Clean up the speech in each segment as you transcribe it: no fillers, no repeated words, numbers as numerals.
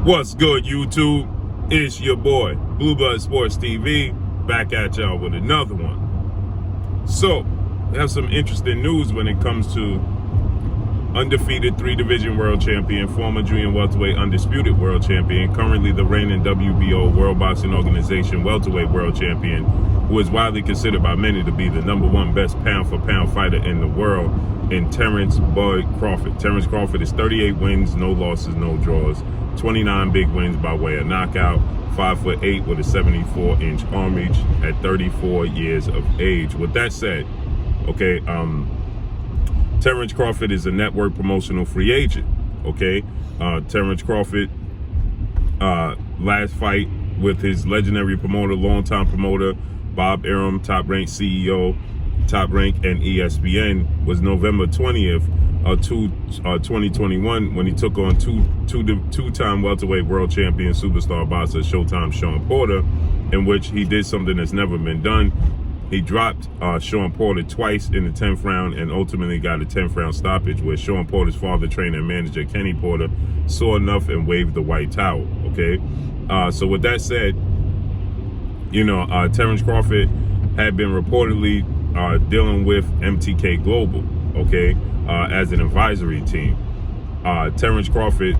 What's good, YouTube? It's your boy, Blue Blood Sports TV, back at y'all with another one. So, we have some interesting news when it comes to undefeated 3-division world champion, former junior welterweight undisputed world champion, currently the reigning WBO World Boxing Organization welterweight world champion, who is widely considered by many to be the #1 best pound-for-pound fighter in the world, in Terence Crawford. Terence Crawford is 38 wins, no losses, no draws, 29 big wins by way of knockout, 5'8" with a 74-inch arm reach at 34 years of age. With that said, okay, Terence Crawford is a network promotional free agent, okay? Terence Crawford, last fight with his legendary promoter, longtime promoter, Bob ARUM, Top Rank CEO, Top Rank and ESPN, was November 20th of 2021 when he took on two-time welterweight world champion superstar boxer Showtime Shawn Porter, in which he did something that's never been done. He dropped Shawn Porter twice in the 10th round and ultimately got a 10th round stoppage, where Shawn Porter's father, trainer, and manager, Kenny Porter, saw enough and waved the white towel, okay? So with that said, Terence Crawford had been reportedly dealing with MTK Global, okay, as an advisory team. Terence Crawford,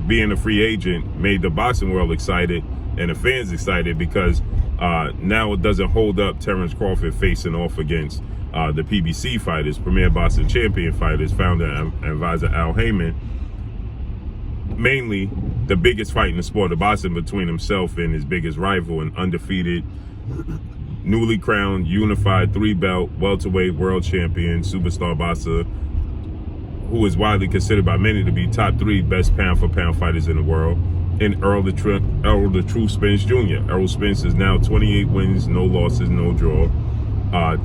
being a free agent, made the boxing world excited and the fans excited because now it doesn't hold up Terence Crawford facing off against the PBC fighters, Premier Boxing Champion fighters, founder and advisor Al Heyman. Mainly the biggest fight in the sport of boxing between himself and his biggest rival, an undefeated, newly crowned, unified 3-belt welterweight world champion, superstar boxer, who is widely considered by many to be top 3 best pound-for-pound fighters in the world, in Errol the Truth Spence Jr. Errol Spence is now 28 wins, no losses, no draw,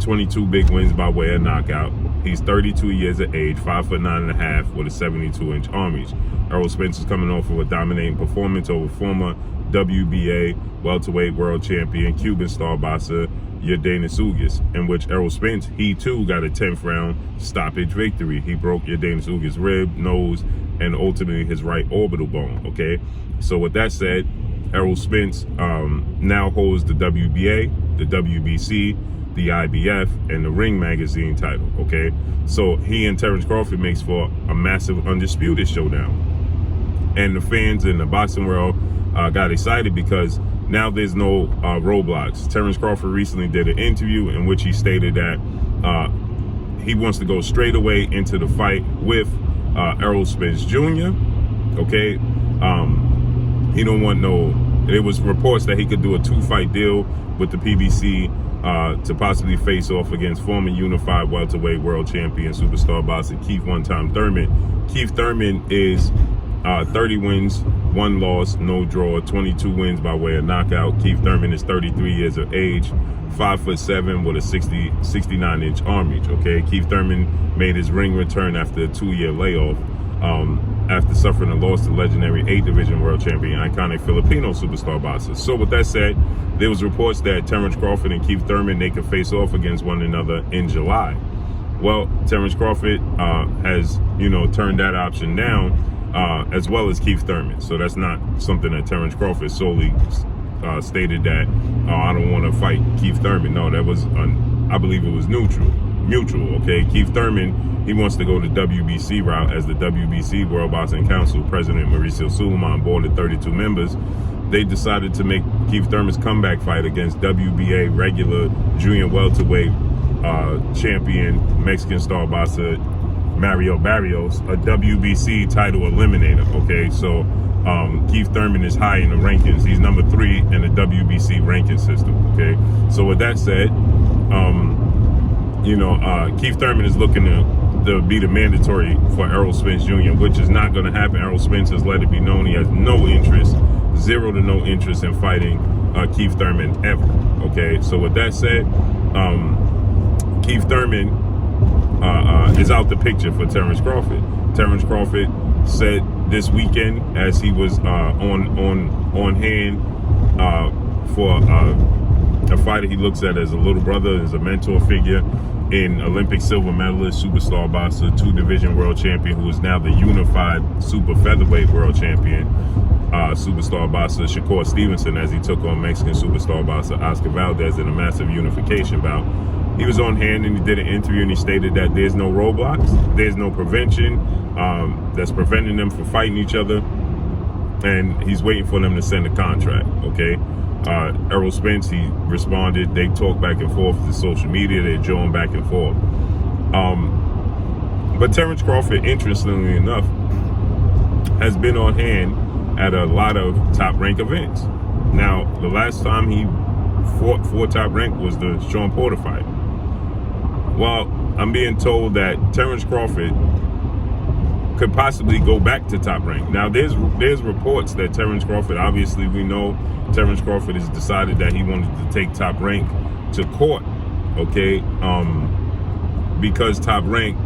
22 big wins by way of knockout. He's 32 years of age, 5'9.5" with a 72-inch arm reach. Errol Spence is coming off of a dominating performance over former WBA welterweight world champion, Cuban star boxer Yordenis Ugas, in which Errol Spence, he too got a 10th round stoppage victory. He broke Yordenis Ugas' rib, nose, and ultimately his right orbital bone, okay? So with that said, Errol Spence now holds the WBA, the WBC, the IBF, and the Ring Magazine title, okay? So he and Terence Crawford makes for a massive undisputed showdown. And the fans in the boxing world got excited because now there's no roadblocks. Terence Crawford recently did an interview in which he stated that he wants to go straight away into the fight with Errol Spence Jr., okay? He don't want there was reports that he could do a 2-fight deal with the PBC to possibly face off against former unified welterweight world champion superstar boxer Keith one-time Thurman. Keith Thurman is 30 wins, 1 loss, no draw, 22 wins by way of knockout. Keith Thurman is 33 years of age, 5'7" with a 69-inch arm reach, okay? Keith Thurman made his ring return after a 2-year layoff, after suffering a loss to legendary 8-division world champion, iconic Filipino superstar boxer. So with that said, there was reports that Terence Crawford and Keith Thurman, they could face off against one another in July. Well, Terence Crawford has, turned that option down, as well as Keith Thurman. So that's not something that Terence Crawford solely stated that, I don't want to fight Keith Thurman. No, that was, I believe it was mutual, okay? Keith Thurman, he wants to go the WBC route, as the WBC World Boxing Council President Mauricio Sulaiman, board of 32 members. They decided to make Keith Thurman's comeback fight against WBA regular junior welterweight champion, Mexican star boxer Mario Barrios, a WBC title eliminator, okay? So Keith Thurman is high in the rankings. He's number 3 in the WBC ranking system, okay? So with that said, Keith Thurman is looking to be the mandatory for Errol Spence Jr., which is not going to happen. Errol Spence has let it be known he has no interest, 0 to no interest in fighting Keith Thurman ever, okay? So with that said, Keith Thurman is out the picture for Terence Crawford. Terence Crawford said this weekend, as he was on hand for a fighter he looks at as a little brother, as a mentor figure, in Olympic silver medalist, superstar boxer, 2-division world champion, who is now the unified super featherweight world champion. superstar boxer Shakur Stevenson as he took on Mexican superstar boxer Oscar Valdez in a massive unification bout. He was on hand and he did an interview and he stated that there's no roadblocks, there's no prevention that's preventing them from fighting each other, and he's waiting for them to send a contract, okay? Errol Spence, he responded. They talk back and forth to social media. They're joined back and forth. But Terence Crawford, interestingly enough, has been on hand at a lot of top rank events. Now, the last time he fought for top rank was the Sean Porter fight. Well, I'm being told that Terence Crawford could possibly go back to top rank. Now, there's reports that Terence Crawford, obviously we know Terence Crawford has decided that he wanted to take top rank to court, okay? Because top rank,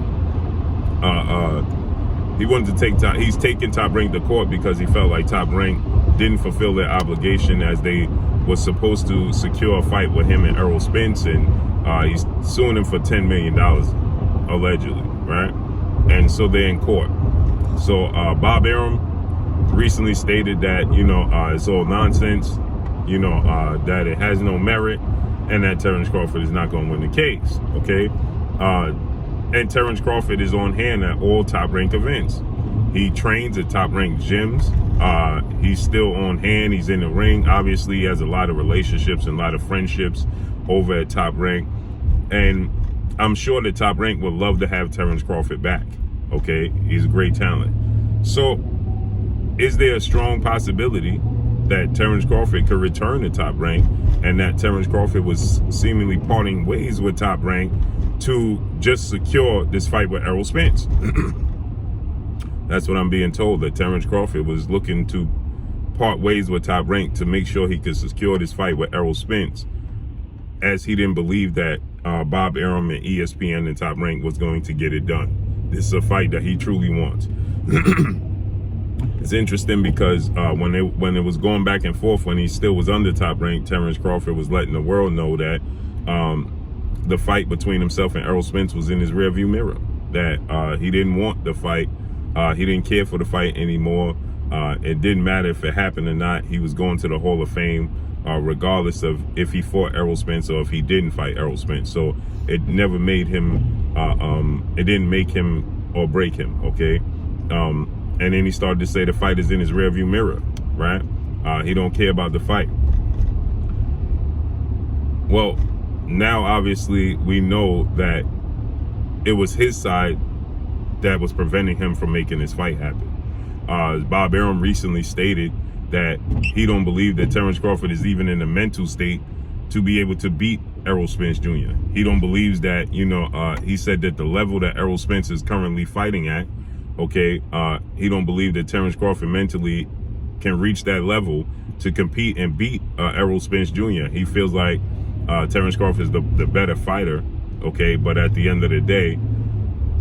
he wanted to take top, he's taking top rank to court because he felt like top rank didn't fulfill their obligation as they was supposed to secure a fight with him and Errol Spence, and he's suing him for $10 million, allegedly, right? And so they're in court. So Bob Arum recently stated that, you know, it's all nonsense, you know, that it has no merit, and that Terence Crawford is not going to win the case, okay? And Terence Crawford is on hand at all top rank events. He trains at top ranked gyms. He's still on hand. He's in the ring. Obviously, he has a lot of relationships and a lot of friendships over at top rank. And I'm sure that top rank would love to have Terence Crawford back. Okay, he's a great talent. So, is there a strong possibility that Terence Crawford could return to top rank, and that Terence Crawford was seemingly parting ways with top rank to just secure this fight with Errol Spence? That's what I'm being told, that Terence Crawford was looking to part ways with top rank to make sure he could secure this fight with Errol Spence, as he didn't believe that Bob Arum and ESPN and top rank was going to get it done. This is a fight that he truly wants. It's interesting because when it was going back and forth, when he still was under top rank, Terence Crawford was letting the world know that the fight between himself and Errol Spence was in his rearview mirror, that he didn't want the fight. He didn't care for the fight anymore. It didn't matter if it happened or not. He was going to the Hall of Fame regardless of if he fought Errol Spence or if he didn't fight Errol Spence. So it never made him, it didn't make him or break him, okay? And then he started to say the fight is in his rearview mirror, right? He don't care about the fight. Well, now obviously we know that it was his side that was preventing him from making this fight happen. Bob Arum recently stated that he don't believe that Terence Crawford is even in a mental state to be able to beat Errol Spence Jr. He don't believe that, you know, he said that the level that Errol Spence is currently fighting at, okay, he don't believe that Terence Crawford mentally can reach that level to compete and beat Errol Spence Jr. He feels like Terence Crawford is the better fighter, okay, but at the end of the day,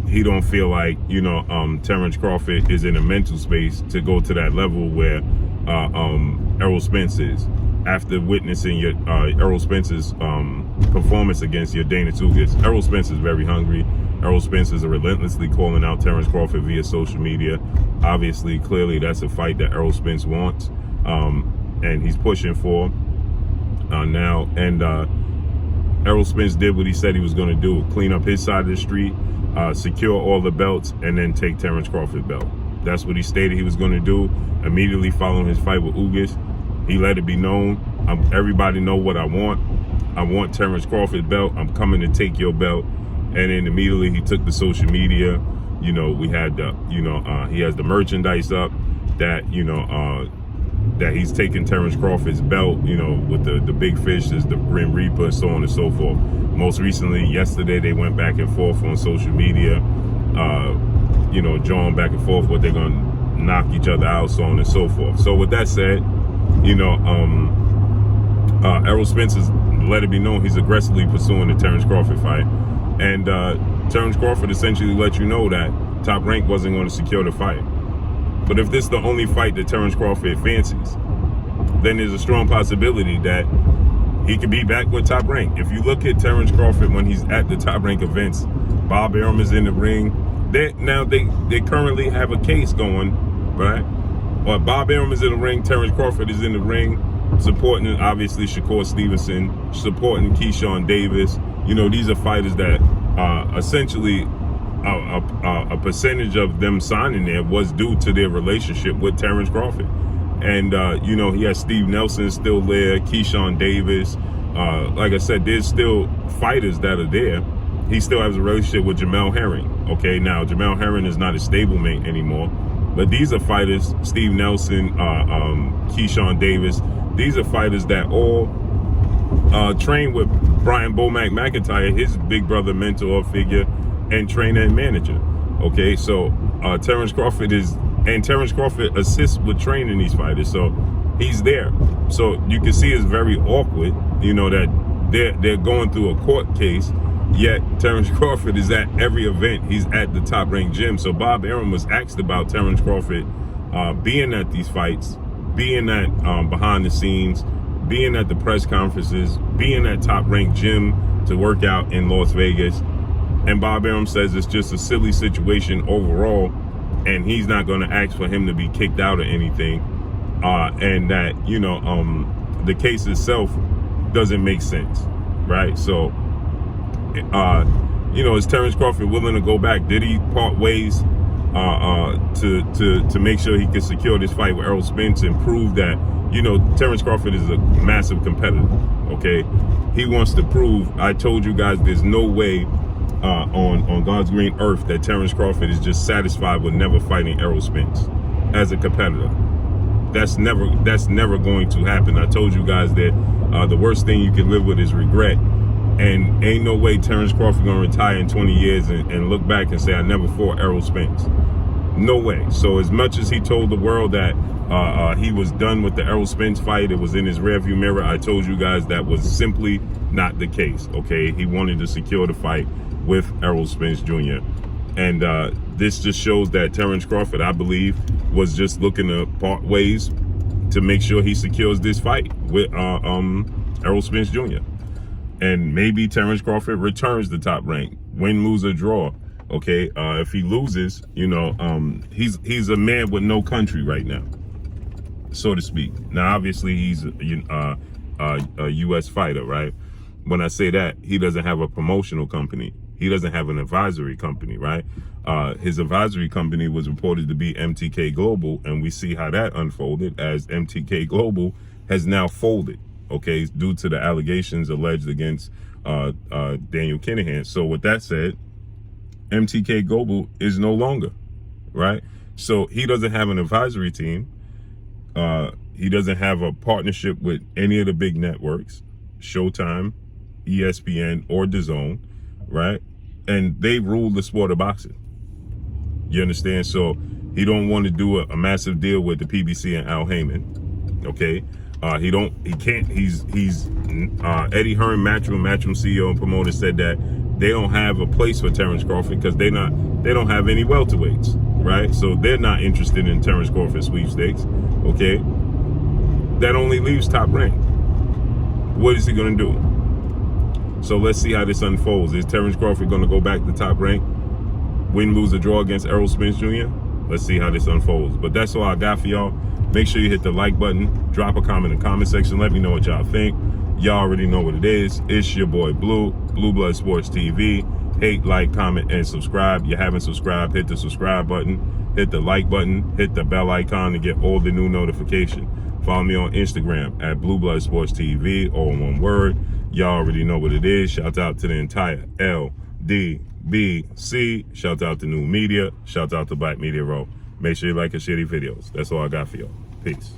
he don't feel like, you know, Terence Crawford is in a mental space to go to that level where Errol Spence is. After witnessing Errol Spence's performance against Dana Tugas, Errol Spence is very hungry. Errol Spence is relentlessly calling out Terence Crawford via social media. Obviously, clearly, that's a fight that Errol Spence wants, and he's pushing for now. And Errol Spence did what he said he was going to do: clean up his side of the street, secure all the belts, and then take Terence Crawford's belt. That's what he stated he was going to do immediately following his fight with Ugas. He let it be known, everybody know what I want. I want Terence Crawford's belt. I'm coming to take your belt. And then immediately he took to social media. You know, we had the, you know, he has the merchandise up that, you know, that he's taking Terence Crawford's belt, you know, with the big fish, is the Grim Reaper, so on and so forth. Most recently, yesterday, they went back and forth on social media, you know, drawing back and forth what they're going to knock each other out, so on and so forth. So with that said, you know, Errol Spence has let it be known he's aggressively pursuing the Terence Crawford fight. And Terence Crawford essentially let you know that Top Rank wasn't going to secure the fight. But if this is the only fight that Terence Crawford fancies, then there's a strong possibility that he could be back with Top Rank. If you look at Terence Crawford when he's at the Top Rank events, Bob Arum is in the ring. They currently have a case going, right? But Bob Arum is in the ring. Terence Crawford is in the ring, supporting obviously Shakur Stevenson, supporting Keyshawn Davis. You know, these are fighters that essentially a percentage of them signing there was due to their relationship with Terence Crawford. And, you know, he has Steve Nelson still there, Keyshawn Davis. Like I said, there's still fighters that are there. He still has a relationship with Jamel Herring. Okay, now Jamel Herring is not a stablemate anymore. But these are fighters, Steve Nelson, Keyshawn Davis. These are fighters that all train with Brian Bomac McIntyre, his big brother, mentor figure, and trainer and manager. Okay, so Terence Crawford assists with training these fighters, so he's there. So you can see it's very awkward, you know, that they're going through a court case, yet Terence Crawford is at every event. He's at the Top Rank gym. So Bob Arum was asked about Terence Crawford being at these fights, being at behind the scenes, being at the press conferences, being at Top Rank gym to work out in Las Vegas. And Bob Arum says it's just a silly situation overall, and he's not going to ask for him to be kicked out or anything. And that, you know, the case itself doesn't make sense, right? So, you know, is Terence Crawford willing to go back? Did he part ways to make sure he could secure this fight with Errol Spence and prove that, you know, Terence Crawford is a massive competitor, okay? He wants to prove, I told you guys, there's no way on God's green earth that Terence Crawford is just satisfied with never fighting Errol Spence as a competitor. That's never going to happen. I told you guys that the worst thing you can live with is regret. And ain't no way Terence Crawford gonna retire in 20 years and look back and say, I never fought Errol Spence. No way. So as much as he told the world that he was done with the Errol Spence fight, it was in his rearview mirror, I told you guys that was simply not the case, okay? He wanted to secure the fight with Errol Spence Jr. And this just shows that Terence Crawford, I believe, was just looking to part ways to make sure he secures this fight with Errol Spence Jr. And maybe Terence Crawford returns the Top Rank, win, lose, or draw. Okay, if he loses, you know, he's a man with no country right now, so to speak. Now, obviously, he's a U.S. fighter, right? When I say that, he doesn't have a promotional company. He doesn't have an advisory company, right? His advisory company was reported to be MTK Global, and we see how that unfolded as MTK Global has now folded, okay, due to the allegations alleged against Daniel Kinahan. So with that said, MTK Global is no longer, right? So he doesn't have an advisory team. He doesn't have a partnership with any of the big networks, Showtime, ESPN, or DAZN, right? And they rule the sport of boxing. You understand? So he don't want to do a massive deal with the PBC and Al Heyman, okay? He's Eddie Hearn, Matchroom CEO and promoter, said that they don't have a place for Terence Crawford because they don't have any welterweights, right? So they're not interested in Terence Crawford sweepstakes, okay? That only leaves Top Rank. What is he gonna do? So let's see how this unfolds. Is Terence Crawford gonna go back to Top Rank, win, lose, or draw against Errol Spence Jr.? Let's see how this unfolds. But that's all I got for y'all. Make sure you hit the like button, drop a comment in the comment section, let me know what y'all think. Y'all already know what it is. It's your boy Blue Blood Sports TV. Hate, like, comment, and subscribe. You haven't subscribed, hit the subscribe button, hit the like button, hit the bell icon to get all the new notifications. Follow me on Instagram at Blue Blood Sports TV, all in one word. Y'all already know what it is. Shout out to the entire LDBC. Shout out to New Media. Shout out to Black Media Row. Make sure you like and share these videos. That's all I got for y'all. Peace.